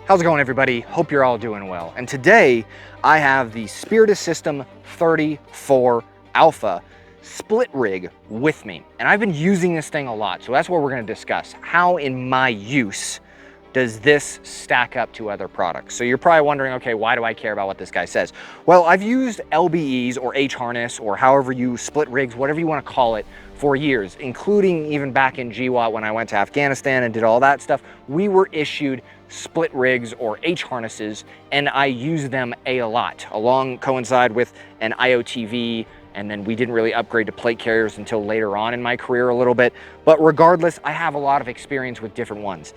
How's it going, everybody? Hope you're all doing well. And today I have the Spiritus System 34 Alpha split rig with me. And I've been using this thing a lot, so that's what we're going to discuss. How in my use does this stack up to other products? So you're probably wondering, okay, why do I care about what this guy says? Well, I've used LBEs or H-harness or however you split rigs, whatever you want to call it, for years, including even back in GWAT when I went to Afghanistan and did all that stuff. We were issued split rigs or H-harnesses, and I used them a lot, coincide with an IOTV, and then we didn't really upgrade to plate carriers until later on in my career a little bit. But regardless, I have a lot of experience with different ones.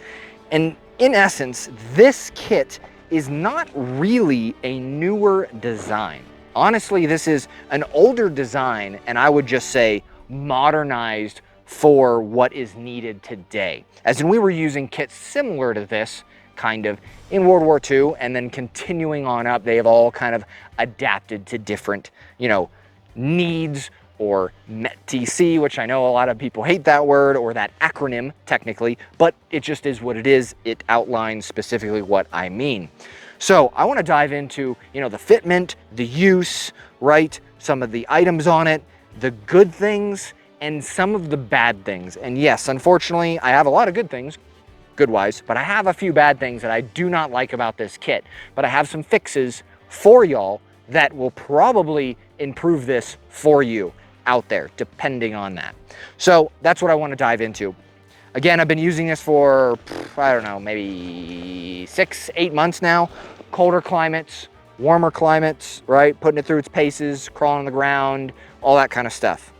And in essence, this kit is not really a newer design. Honestly, this is an older design, and I would just say modernized for what is needed today. As in, we were using kits similar to this kind of in World War II, and then continuing on up, they have all kind of adapted to different, needs, or METTC, which I know a lot of people hate that word or that acronym technically, but it just is what it is. It outlines specifically what I mean. So I want to dive into, the fitment, the use, right? Some of the items on it, the good things, and some of the bad things. And yes, unfortunately, I have a lot of good things, good-wise, but I have a few bad things that I do not like about this kit. But I have some fixes for y'all that will probably improve this for you out there, depending on that. So that's what I want to dive into. Again, I've been using this for, I don't know, maybe 6-8 months now. Colder climates, warmer climates, right? Putting it through its paces, crawling on the ground, all that kind of stuff.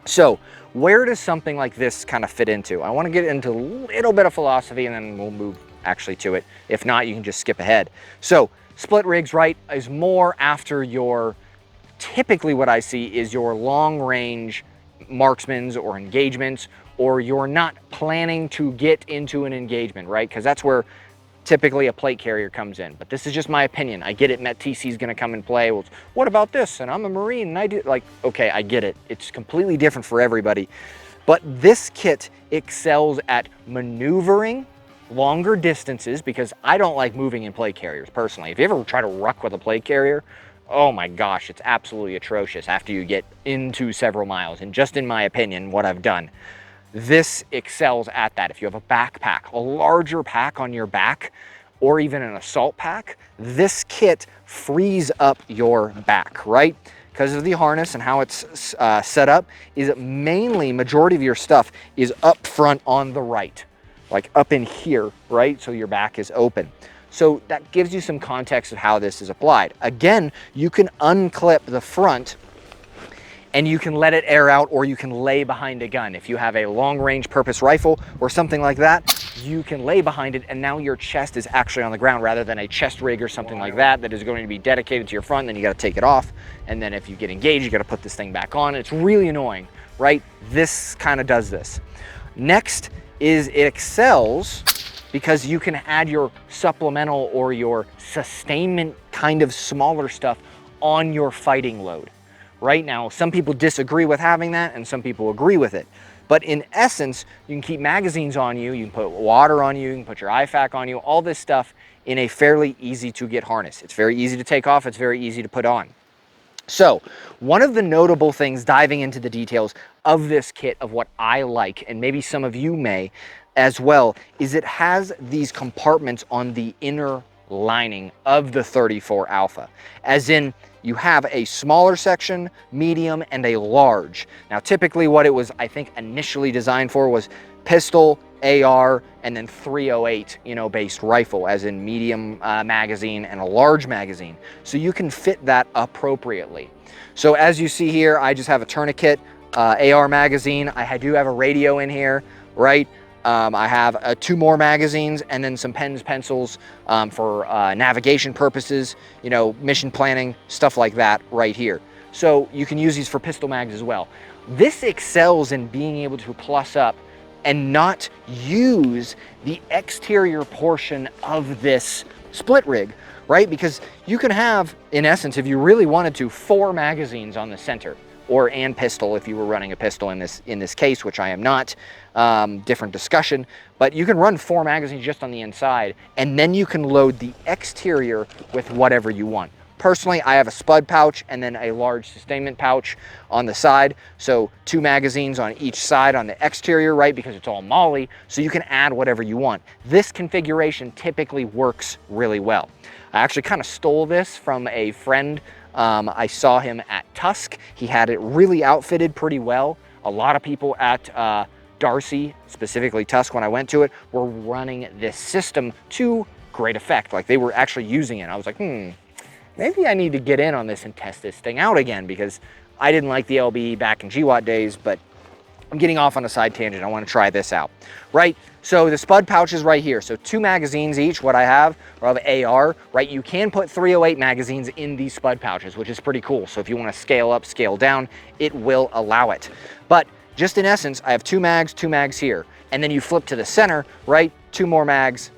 So where does something like this kind of fit into? I want to get into a little bit of philosophy, and then we'll move actually to it. If not, you can just skip ahead. So split rigs, right, is more after your, typically what I see is your long range marksmans or engagements, or you're not planning to get into an engagement, right? Because that's where typically a plate carrier comes in. But this is just my opinion. I get it, METTC is going to come and play. Well, what about this? And I'm a Marine and I do, okay, I get it. It's completely different for everybody. But this kit excels at maneuvering longer distances, because I don't like moving in plate carriers personally. If you ever try to ruck with a plate carrier, oh my gosh, it's absolutely atrocious after you get into several miles. And just in my opinion, what I've done, this excels at that. If you have a backpack, a larger pack on your back, or even an assault pack, this kit frees up your back, right? Because of the harness and how it's set up, is mainly, majority of your stuff is up front on the right, like up in here, right? So your back is open. So that gives you some context of how this is applied. Again, you can unclip the front and you can let it air out, or you can lay behind a gun. If you have a long range purpose rifle or something like that, you can lay behind it, and now your chest is actually on the ground rather than a chest rig or something like that that is going to be dedicated to your front. Then you got to take it off, and then if you get engaged, you got to put this thing back on. It's really annoying, right? This kind of does this. Next is it excels because you can add your supplemental or your sustainment kind of smaller stuff on your fighting load. Right now, some people disagree with having that and some people agree with it. But in essence, you can keep magazines on you, you can put water on you, you can put your IFAK on you, all this stuff in a fairly easy to get harness. It's very easy to take off, it's very easy to put on. So one of the notable things, diving into the details of this kit, of what I like, and maybe some of you may as well, is it has these compartments on the inner lining of the 34 Alpha. As in, you have a smaller section, medium, and a large. Now, typically what it was, I think, initially designed for was pistol, AR, and then 308, based rifle, as in medium magazine and a large magazine. So you can fit that appropriately. So as you see here, I just have a tourniquet, AR magazine. I do have a radio in here, right? I have 2 more magazines, and then some pens, pencils for navigation purposes, mission planning, stuff like that right here. So you can use these for pistol mags as well. This excels in being able to plus up and not use the exterior portion of this split rig, right? Because you can have, in essence, if you really wanted to, 4 magazines on the center, and pistol if you were running a pistol in this case, which I am not. Different discussion, but you can run 4 magazines just on the inside, and then you can load the exterior with whatever you want. Personally, I have a spud pouch and then a large sustainment pouch on the side. So 2 magazines on each side on the exterior, right? Because it's all MOLLE, so you can add whatever you want. This configuration typically works really well. I actually kind of stole this from a friend. I saw him at Tusk. He had it really outfitted pretty well. A lot of people at Darcy, specifically Tusk, when I went to it, were running this system to great effect. Like they were actually using it. I was like, maybe I need to get in on this and test this thing out again, because I didn't like the LBE back in GWAT days, but I'm getting off on a side tangent. I want to try this out, right? So the spud pouch is right here. So 2 magazines each, what I have, or of AR, right? You can put 308 magazines in these spud pouches, which is pretty cool. So if you want to scale up, scale down, it will allow it. But just in essence, I have 2 mags here. And then you flip to the center, right? 2 more mags,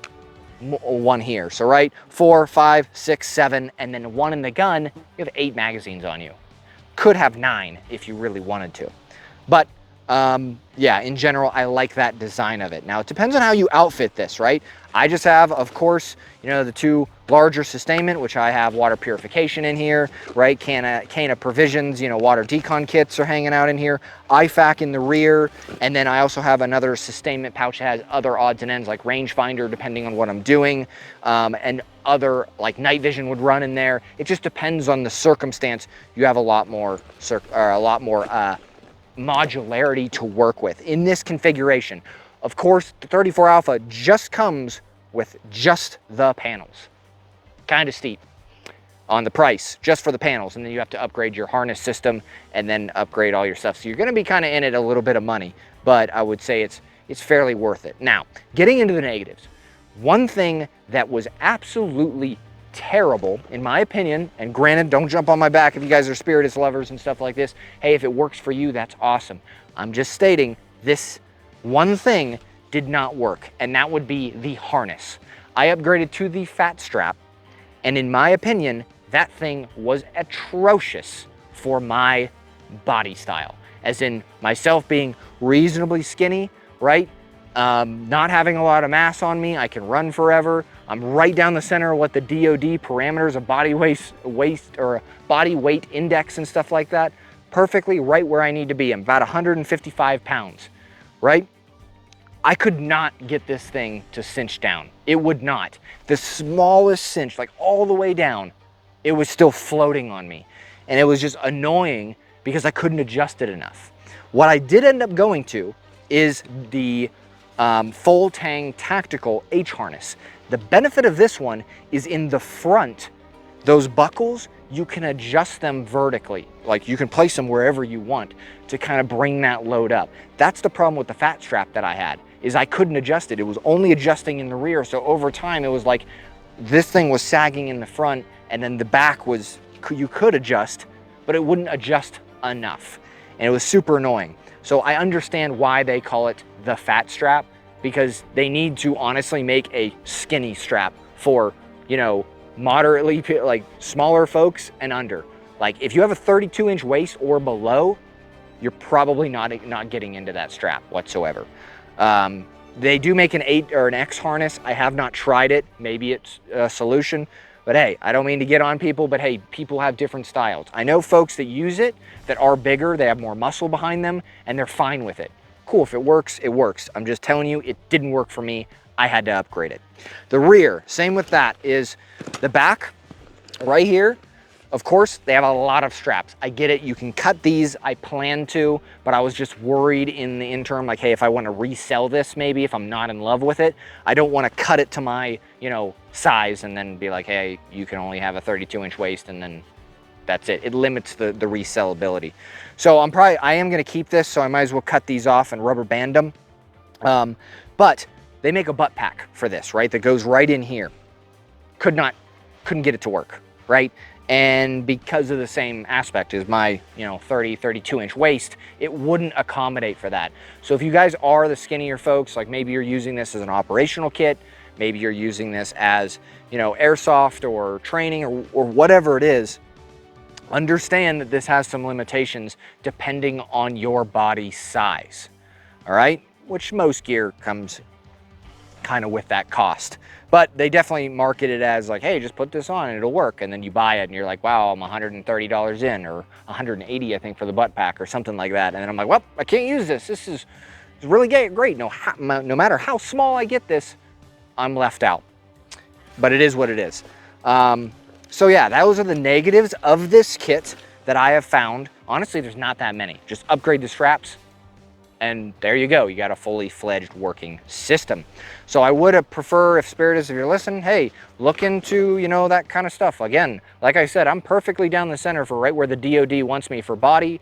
1 here. So right, 4, 5, 6, 7, and then 1 in the gun, you have 8 magazines on you. Could have 9 if you really wanted to. But yeah, in general, I like that design of it. Now, it depends on how you outfit this, right? I just have, of course, you know, the 2 larger sustainment, which I have water purification in here, right? Can of provisions, you know, water decon kits are hanging out in here. IFAC in the rear, and then I also have another sustainment pouch that has other odds and ends, like rangefinder, depending on what I'm doing, and other, like night vision would run in there. It just depends on the circumstance. You have a lot more modularity to work with in this configuration. Of course, the 34 Alpha just comes with just the panels. Kind of steep on the price just for the panels, and then you have to upgrade your harness system and then upgrade all your stuff. So you're going to be kind of in it a little bit of money, but I would say it's fairly worth it. Now, getting into the negatives, one thing that was absolutely terrible, in my opinion, and granted, don't jump on my back if you guys are Spiritus lovers and stuff like this. Hey, if it works for you, that's awesome. I'm just stating this one thing did not work, and that would be the harness. I upgraded to the fat strap, and in my opinion, that thing was atrocious for my body style. As in myself being reasonably skinny, right? Not having a lot of mass on me, I can run forever. I'm right down the center of what the DOD parameters of body body weight index and stuff like that. Perfectly right where I need to be. I'm about 155 pounds, right? I could not get this thing to cinch down. It would not. The smallest cinch, like all the way down, it was still floating on me. And it was just annoying because I couldn't adjust it enough. What I did end up going to is the full tang tactical H harness. The benefit of this one is in the front, those buckles, you can adjust them vertically. Like you can place them wherever you want to kind of bring that load up. That's the problem with the fat strap that I had, is I couldn't adjust it. It was only adjusting in the rear. So over time, it was like this thing was sagging in the front, and then the back was, you could adjust, but it wouldn't adjust enough. And it was super annoying. So I understand why they call it the fat strap, because they need to honestly make a skinny strap for, you know, moderately, like smaller folks and under. Like if you have a 32-inch waist or below, you're probably not getting into that strap whatsoever. They do make an 8 or an X harness. I have not tried it. Maybe it's a solution, but hey, I don't mean to get on people, but hey, people have different styles. I know folks that use it that are bigger, they have more muscle behind them, and they're fine with it. Cool, if it works, it works. I'm just telling you, it didn't work for me. I had to upgrade it. The rear, same with that, is the back right here. Of course, they have a lot of straps. I get it, you can cut these, I plan to, but I was just worried in the interim, like, hey, if I want to resell this, maybe if I'm not in love with it, I don't want to cut it to my, you know, size and then be like, hey, you can only have a 32-inch waist and then that's it. It limits the resellability. So I am gonna keep this, so I might as well cut these off and rubber band them. But they make a butt pack for this, right? That goes right in here. Couldn't get it to work, right? And because of the same aspect as my, you know, 32-inch waist, it wouldn't accommodate for that. So if you guys are the skinnier folks, like maybe you're using this as an operational kit, maybe you're using this as, you know, airsoft or training or whatever it is, Understand that this has some limitations depending on your body size, all right? Which most gear comes kind of with that cost. But they definitely market it as like, hey, just put this on and it'll work. And then you buy it and you're like, wow, I'm $130 in, or 180, I think, for the butt pack or something like that. And then I'm like, well, I can't use this. This is really great. No matter how small I get this, I'm left out. But it is what it is. So yeah, those are the negatives of this kit that I have found. Honestly, there's not that many. Just upgrade the straps, and there you go. You got a fully fledged working system. So I would prefer, if Spiritus, if you're listening, hey, look into, you know, that kind of stuff. Again, like I said, I'm perfectly down the center for right where the DoD wants me for body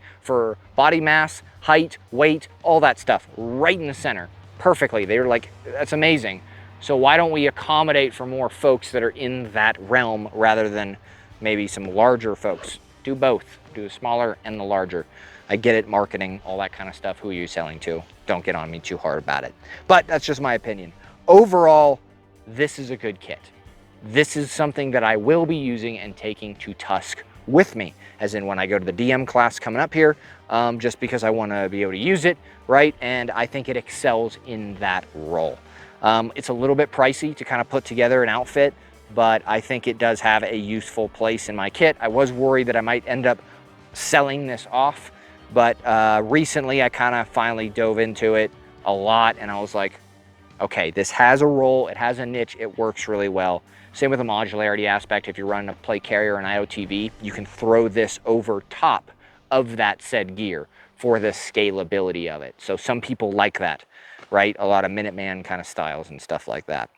mass, height, weight, all that stuff, right in the center, perfectly. They were like, that's amazing. So why don't we accommodate for more folks that are in that realm rather than maybe some larger folks? Do both, do the smaller and the larger. I get it, marketing, all that kind of stuff. Who are you selling to? Don't get on me too hard about it. But that's just my opinion. Overall, this is a good kit. This is something that I will be using and taking to Tusk with me, as in when I go to the DM class coming up here, just because I want to be able to use it, right? And I think it excels in that role. It's a little bit pricey to kind of put together an outfit, but I think it does have a useful place in my kit. I was worried that I might end up selling this off, but recently I kind of finally dove into it a lot, and I was like, okay, this has a role, it has a niche, it works really well. Same with the modularity aspect. If you're running a plate carrier and IOTV, you can throw this over top of that said gear for the scalability of it. So some people like that, right? A lot of Minuteman kind of styles and stuff like that.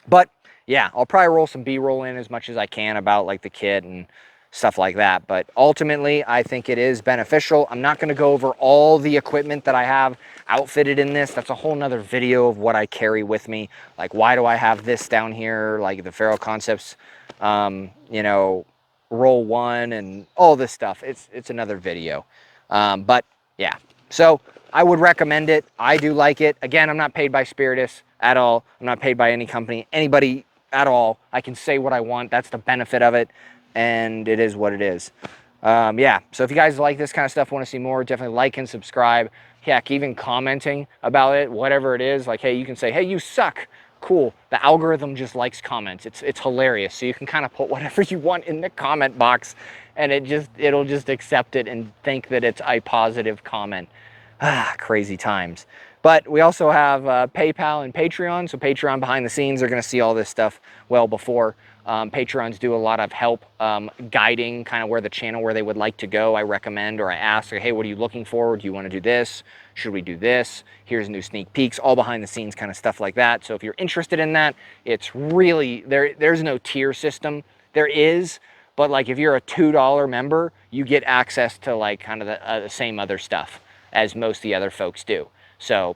But yeah, I'll probably roll some B-roll in as much as I can about like the kit and stuff like that. But ultimately, I think it is beneficial. I'm not going to go over all the equipment that I have outfitted in this. That's a whole nother video of what I carry with me. Like, why do I have this down here? Like the Faro Concepts, you know, roll one and all this stuff. It's another video. But yeah, so I would recommend it. I do like it. Again, I'm not paid by Spiritus at all. I'm not paid by any company, anybody at all. I can say what I want. That's the benefit of it. And it is what it is. Yeah, so if you guys like this kind of stuff, want to see more, definitely like and subscribe. Heck, even commenting about it, whatever it is, like, hey, you can say, hey, you suck. Cool. The algorithm just likes comments. It's hilarious. So you can kind of put whatever you want in the comment box, and it'll just accept it and think that it's a positive comment. Crazy times. But we also have PayPal and Patreon. So Patreon behind the scenes, they're going to see all this stuff well before. Patrons do a lot of help guiding kind of where the channel, where they would like to go. I recommend, or I ask, hey, what are you looking for? Do you want to do this? Should we do this? Here's new sneak peeks, all behind the scenes kind of stuff like that. So if you're interested in that, it's really, there's no tier system. There is, but like if you're a $2 member, you get access to like kind of the same other stuff as most of the other folks do. So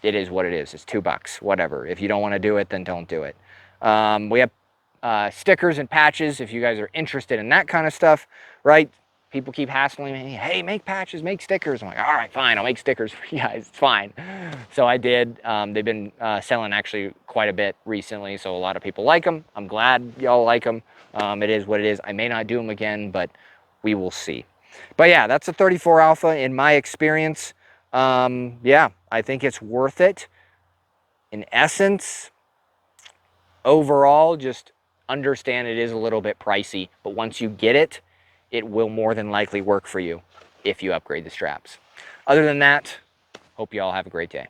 it is what it is. It's $2, whatever. If you don't want to do it, then don't do it. We have stickers and patches if you guys are interested in that kind of stuff, right? People keep hassling me, hey, make patches, make stickers. I'm like, all right, fine, I'll make stickers for you guys, it's fine. So I did. They've been selling actually quite a bit recently, so a lot of people like them. I'm glad y'all like them. It is what it is. I may not do them again, but we will see. But yeah, that's a 34 Alpha in my experience. Yeah, I think it's worth it. In essence, overall, just understand it is a little bit pricey, but once you get it, it will more than likely work for you if you upgrade the straps. Other than that, hope you all have a great day.